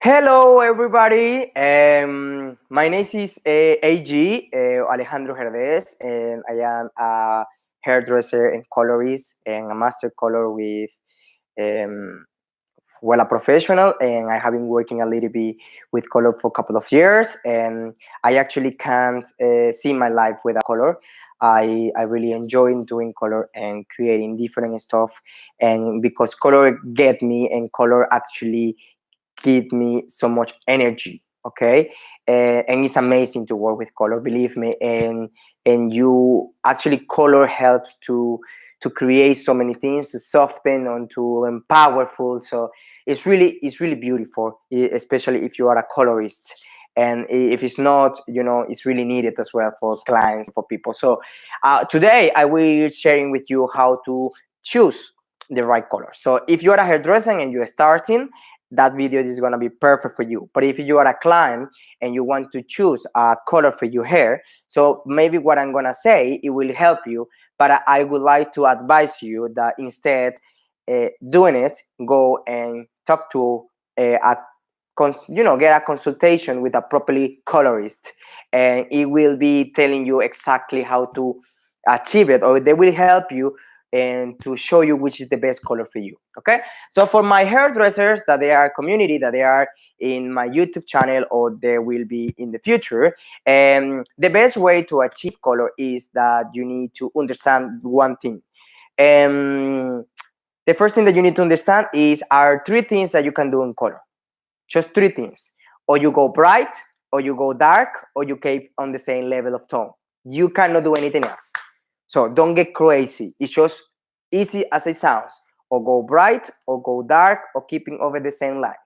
Hello, everybody. My name is AG Alejandro Herdes, and I am a hairdresser and colorist and a master color with, um, well, a professional. And I have been working a little bit with color for a couple of years, and I actually can't see my life without color. I really enjoy doing color and creating different stuff, and because color get me and color actually give me so much energy. Okay. And it's amazing to work with color, believe me. And you actually color helps to create so many things, to soften and to empowerful. So it's really beautiful, especially if you are a colorist. And if it's not, it's really needed as well for clients, for people. So today I will sharing with you how to choose the right color. So if you are a hairdresser and you're starting, that video is going to be perfect for you. But if you are a client and you want to choose a color for your hair, so maybe what I'm going to say, it will help you. But I would like to advise you that instead doing it, go and talk to get a consultation with a properly colorist, and it will be telling you exactly how to achieve it, or they will help you and to show you which is the best color for you. Okay. So for my hairdressers that they are community, that they are in my YouTube channel, or they will be in the future, the best way to achieve color is that you need to understand one thing. The first thing that you need to understand is are three things that you can do in color. Just three things. Or you go bright, or you go dark, or you keep on the same level of tone. You cannot do anything else. So don't get crazy. It's just easy as it sounds. Or go bright, or go dark, or keeping over the same line.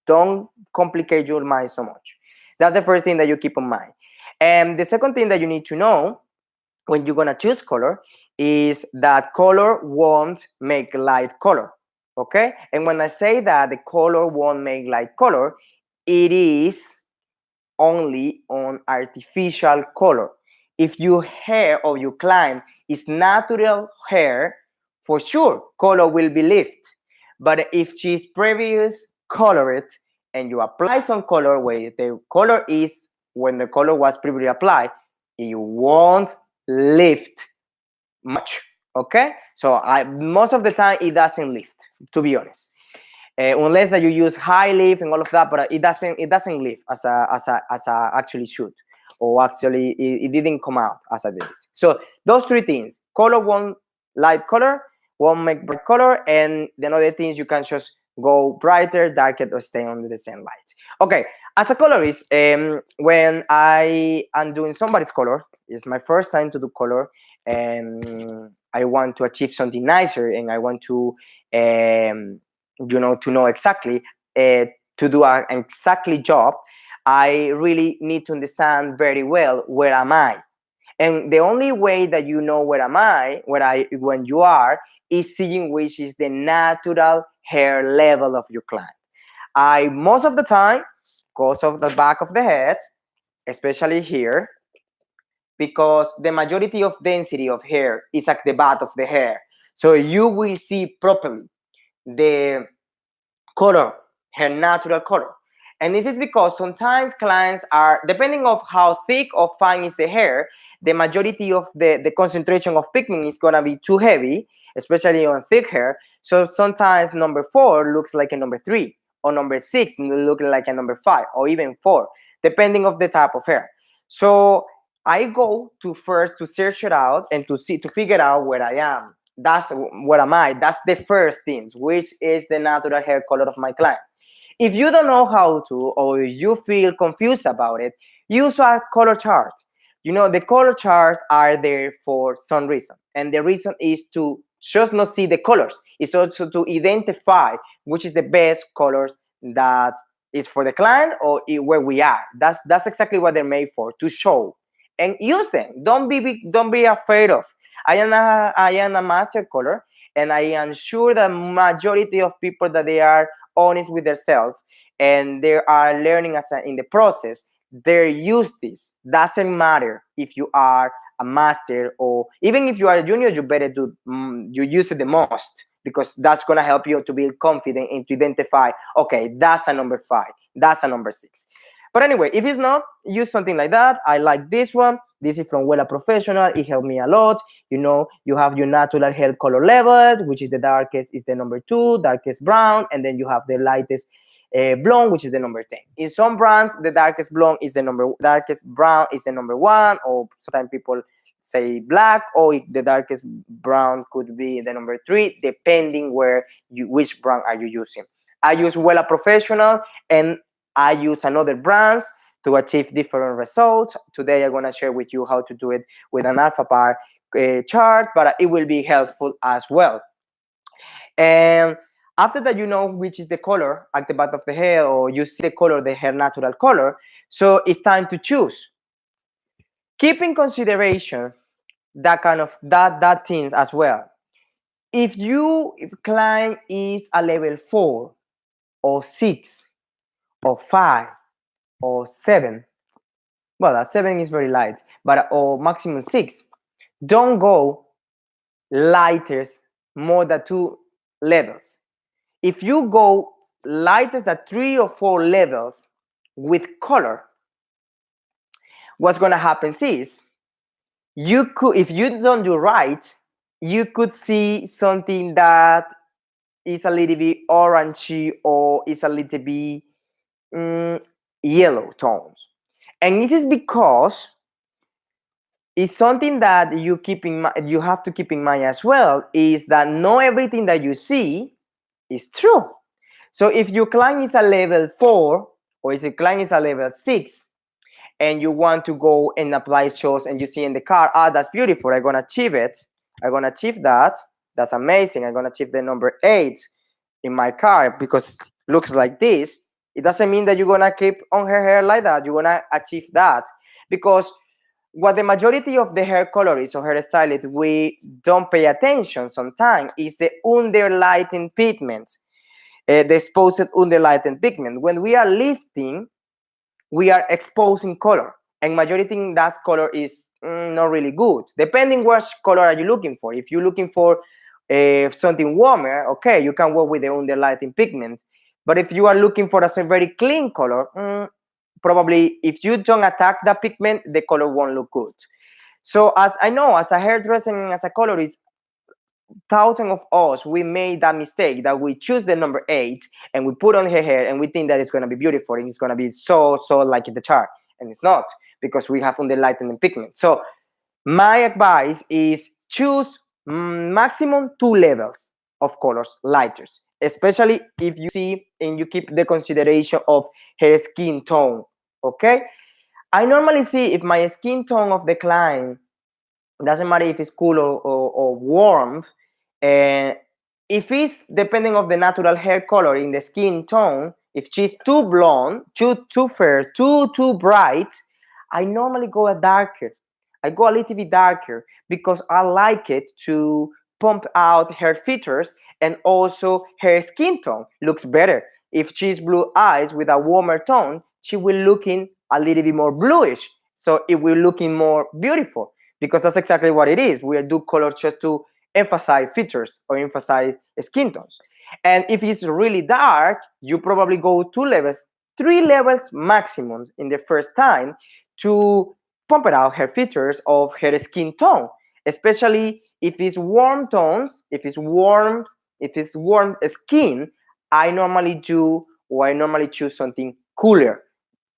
Don't complicate your mind so much. That's the first thing that you keep in mind. And the second thing that you need to know when you're gonna choose color is that color won't make light color. Okay. And when I say that the color won't make light color, it is only on artificial color. If your hair or your client is natural hair, for sure color will be lift. But if she's previous colored and you apply some color where the color is when the color was previously applied, it won't lift much. Okay. So most of the time it doesn't lift, to be honest. Unless that you use high lift and all of that, but it doesn't lift as a actually should, or actually it didn't come out as it is. So those three things: color won't light color, won't make bright color, and the other things you can just go brighter, darker, or stay under the same light. Okay, as a colorist, when I am doing somebody's color, it's my first time to do color, and I want to achieve something nicer, and I want to to know exactly to do an exactly job. I really need to understand very well where am I. And the only way that you know when you are, is seeing which is the natural hair level of your client. I most of the time goes off the back of the head, especially here, because the majority of density of hair is at the back of the hair, so you will see properly the color, her natural color. And this is because sometimes clients are, depending on how thick or fine is the hair, the majority of the concentration of pigment is going to be too heavy, especially on thick hair. So sometimes number 4 looks like a number 3, or number 6 looking like a number 5, or even 4, depending of the type of hair. So I go to first to search it out and to figure out where I am. That's what am I. That's the first things, which is the natural hair color of my client. If you don't know how to, or you feel confused about it, use a color chart. The color charts are there for some reason, and the reason is to just not see the colors. It's also to identify which is the best colors that is for the client, or where we are. That's exactly what they're made for, to show and use them. Don't be afraid of. I am a master color, and I am sure that majority of people that they are honest with themselves and they are learning in the process, they use this. Doesn't matter if you are a master, or even if you are a junior, you better do you use it the most. because that's going to help you to build confidence and to identify, okay, that's a number 5, that's a number 6. But anyway, if it's not, use something like that. I like this one. This is from Wella Professional. It helped me a lot. You have your natural hair color level, which is the darkest is the number 2, darkest brown, and then you have the lightest blonde, which is the number 10. In some brands, the darkest blonde is darkest brown is the number 1, or sometimes people say black, or the darkest brown could be the number 3, depending which brand are you using. I use Wella Professional, and I use another brands to achieve different results. Today, I'm going to share with you how to do it with an AlphaPar chart, but it will be helpful as well. And after that, you know which is the color at the back of the hair, or you see the color, the hair natural color. So it's time to choose. Keep in consideration that things as well. If client is a level 4 or 6 or 5 or 7, well, that 7 is very light, but or maximum 6, don't go lighter more than 2 levels. If you go lighter than 3 or 4 levels with color, what's going to happen is if you don't do right, you could see something that is a little bit orangey or is a little bit yellow tones. And this is because it's something that you have to keep in mind as well, is that not everything that you see is true. So if your client is a level 4 or if your client is a level 6, and you want to go and apply shows, and you see in the car, that's beautiful, I'm going to achieve it, I'm going to achieve that, that's amazing, I'm going to achieve the number 8 in my car because it looks like this, it doesn't mean that you're going to keep on her hair like that. You're going to achieve that, because what the majority of the hair colorists or hairstylists we don't pay attention sometimes is the underlighting pigment, the exposed underlighting pigment. When we are lifting, we are exposing color, and majority in that color is not really good, depending which color are you looking for. If you're looking for something warmer, okay, you can work with the underlighting pigment. But if you are looking for a very clean color, probably if you don't attack that pigment, the color won't look good. So as I know, as a hairdresser and as a colorist, thousands of us, we made that mistake that we choose the number 8 and we put on her hair and we think that it's going to be beautiful and it's going to be so like in the chart, and it's not, because we have underlighting pigment. So my advice is choose maximum 2 levels of colors lighters, especially if you see and you keep the consideration of her skin tone. Okay, I normally see if my skin tone of the client doesn't matter if it's cool or warm, and if it's depending of the natural hair color in the skin tone, if she's too blonde, too fair, too bright, I normally go a darker. I go a little bit darker because I like it to pump out her features, and also her skin tone looks better. If she's blue eyes with a warmer tone, she will looking a little bit more bluish, so it will looking more beautiful, because that's exactly what it is. We do color just to emphasize features or emphasize skin tones. And if it's really dark, you probably go 2 levels, 3 levels maximum in the first time to pump it out her features of her skin tone, especially if it's warm tones, if it's warm skin. I normally choose something cooler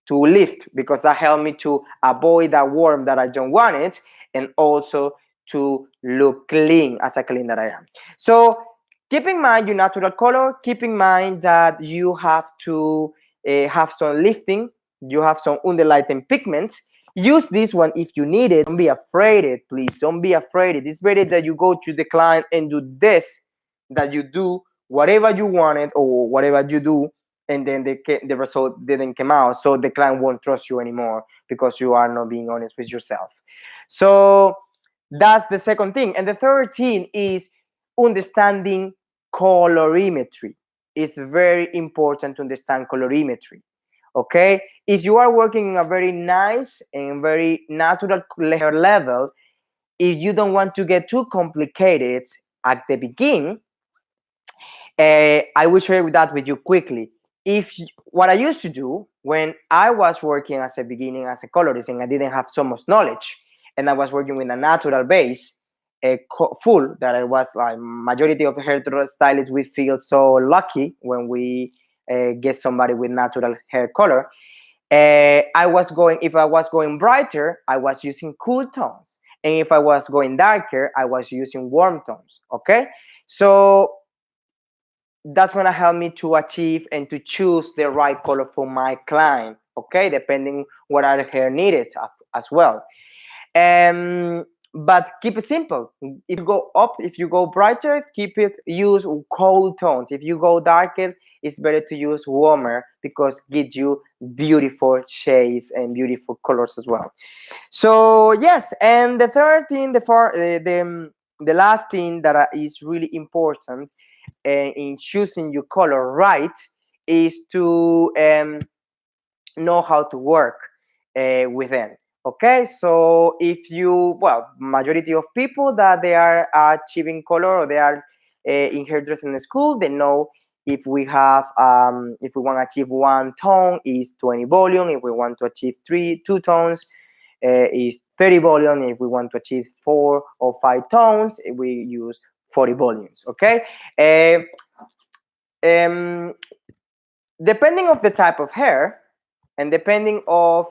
to lift, because that helped me to avoid that warm that I don't want it, and also to look clean as a clean that I am. So keep in mind your natural color. Keep in mind that you have to have some lifting, you have some underlighting pigments. Use this one if you need it. Don't be afraid, please. Don't be afraid. It's better that you go to the client and do this, that you do whatever you wanted or whatever you do, and then the result didn't come out, so the client won't trust you anymore because you are not being honest with yourself. So that's the second thing. And the third thing is understanding colorimetry. It's very important to understand colorimetry. Okay, if you are working in a very nice and very natural hair level, if you don't want to get too complicated at the beginning, I will share that with you quickly. What I used to do when I was working as a beginning as a colorist and I didn't have so much knowledge, and I was working with a natural base, full that I was like majority of hair stylists, we feel so lucky when we get somebody with natural hair color. I was going, if I was going brighter, I was using cool tones, and if I was going darker, I was using warm tones. Okay, so that's going to help me to achieve and to choose the right color for my client. Okay, depending what our hair needed as well. But keep it simple. If you go up, if you go brighter, keep it, use cold tones. If you go darker, it's better to use warmer because gives you beautiful shades and beautiful colors as well. So yes, and the third thing, the last thing that is really important in choosing your color right is to know how to work with them. Okay, so if you, well, majority of people that they are achieving color or they are in hairdressing school, they know if we have if we want to achieve one tone is 20 volume. If we want to achieve two tones is 30 volume. If we want to achieve 4 or 5 tones, we use 40 volumes. Okay, um, depending of the type of hair and depending of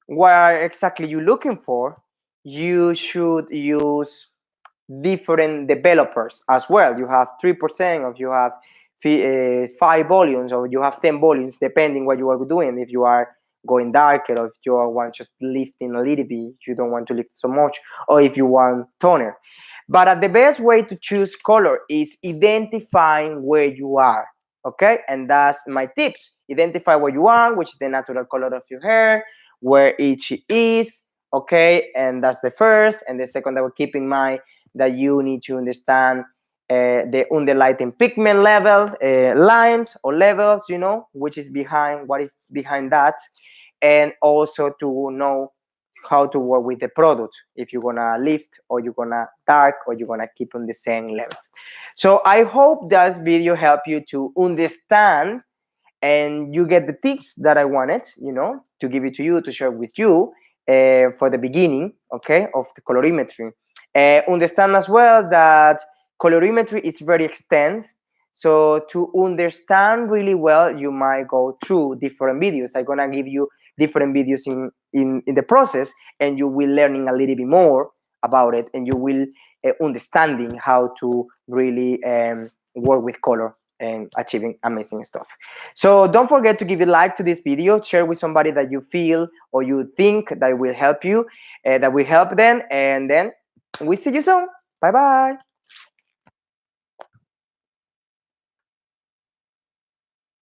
what exactly you're looking for, you should use different developers as well. You have 3%, or you have 5 volumes, or you have 10 volumes, depending what you are doing. If you are going darker, or if you want just lifting a little bit, you don't want to lift so much, or if you want toner. But the best way to choose color is identifying where you are. Okay, and that's my tips. Identify where you are, which is the natural color of your hair, where each is. Okay, and that's the first. And the second, I will keep in mind that you need to understand the underlying pigment level, lines or levels, you know, which is behind, what is behind that, and also to know how to work with the product, if you're gonna lift or you're gonna dark or you're gonna keep on the same level. So I hope this video helped you to understand and you get the tips that I wanted, you know, to give it to you, to share with you for the beginning, okay, of the colorimetry. Understand as well that colorimetry is very extensive. So to understand really well, you might go through different videos. I'm gonna give you different videos in the process, and you will learning a little bit more about it, and you will understanding how to really work with color and achieving amazing stuff. So don't forget to give a like to this video, share with somebody that you feel or you think that will help you, that will help them, and then we see you soon. Bye bye.